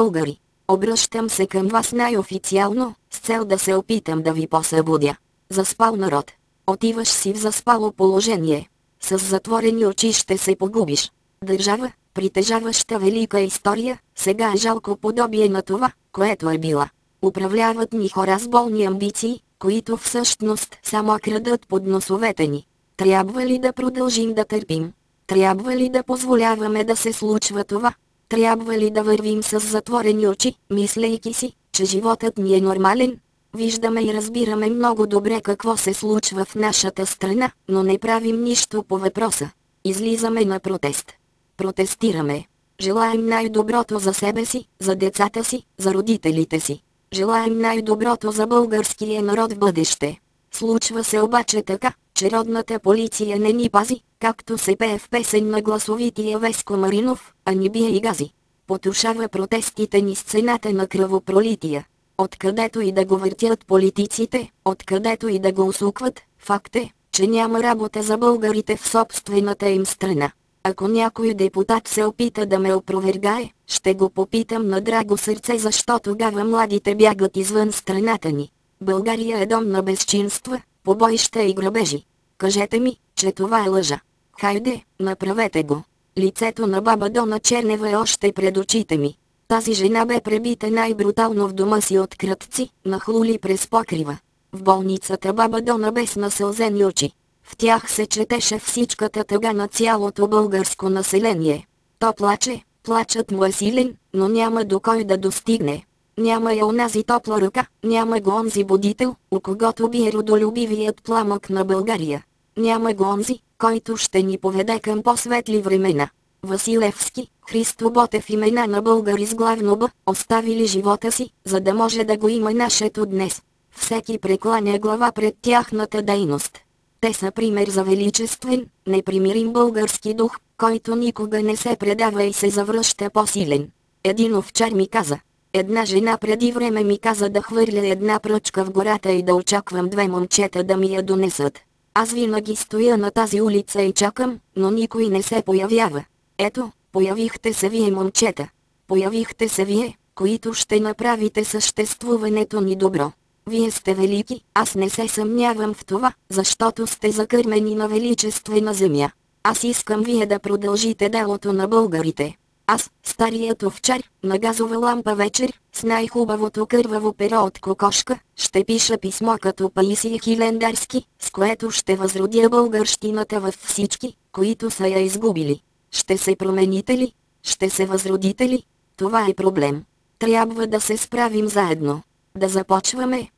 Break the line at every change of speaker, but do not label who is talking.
българи. Обръщам се към вас най-официално, с цел да се опитам да ви посъбудя. Заспал народ. Отиваш си в заспало положение. С затворени очи ще се погубиш. Държава, притежаваща велика история, сега е жалко подобие на това, което е била. Управляват ни хора с болни амбиции, които всъщност само крадат под носовете ни. Трябва ли да продължим да търпим? Трябва ли да позволяваме да се случва това? Трябва ли да вървим с затворени очи, мислейки си, че животът ни е нормален? Виждаме и разбираме много добре какво се случва в нашата страна, но не правим нищо по въпроса. Излизаме на протест. Протестираме. Желаем най-доброто за себе си, за децата си, за родителите си. Желаем най-доброто за българския народ в бъдеще. Случва се обаче така, че родната полиция не ни пази, както се пее в песен на гласовития Веско Маринов, а ни бие и гази. Потушава протестите ни с цената на кръвопролития. Откъдето и да го въртят политиците, откъдето и да го усукват, факт е, че няма работа за българите в собствената им страна. Ако някой депутат се опита да ме опровергае, ще го попитам на драго сърце защо тогава младите бягат извън страната ни. България е дом на безчинства, побоища и грабежи. Кажете ми, че това е лъжа. Хайде, направете го. Лицето на баба Дона Чернева е още пред очите ми. Тази жена бе пребита най-брутално в дома си от крадци, нахлули през покрива. В болницата баба Дона бе с насълзени очи. В тях се четеше всичката тъга на цялото българско население. То плаче, плачът му е силен, но няма до кой да достигне. Няма я онази топла ръка, няма го онзи будител, у когото бие родолюбивият пламък на България. Няма го онзи, който ще ни поведе към по-светли времена. Василевски, Христо Ботев, имена на българи с главно Б, оставили живота си, за да може да го има нашето днес. Всеки прекланя глава пред тяхната дейност. Те са пример за величествен, непримирим български дух, който никога не се предава и се завръща по-силен. Един овчар ми каза. Една жена преди време ми каза да хвърля една пръчка в гората и да очаквам две момчета да ми я донесат. Аз винаги стоя на тази улица и чакам, но никой не се появява. Ето, появихте се вие, момчета. Появихте се вие, които ще направите съществуването ни добро. Вие сте велики, аз не се съмнявам в това, защото сте закърмени на величествена земя. Аз искам вие да продължите делото на българите. Аз, старият овчар, на газова лампа вечер, с най-хубавото кърваво перо от кокошка, ще пиша писмо като Паисий Хилендарски, с което ще възродя българщината във всички, които са я изгубили. Ще се промените ли? Ще се възродите ли? Това е проблем. Трябва да се справим заедно. Да започваме,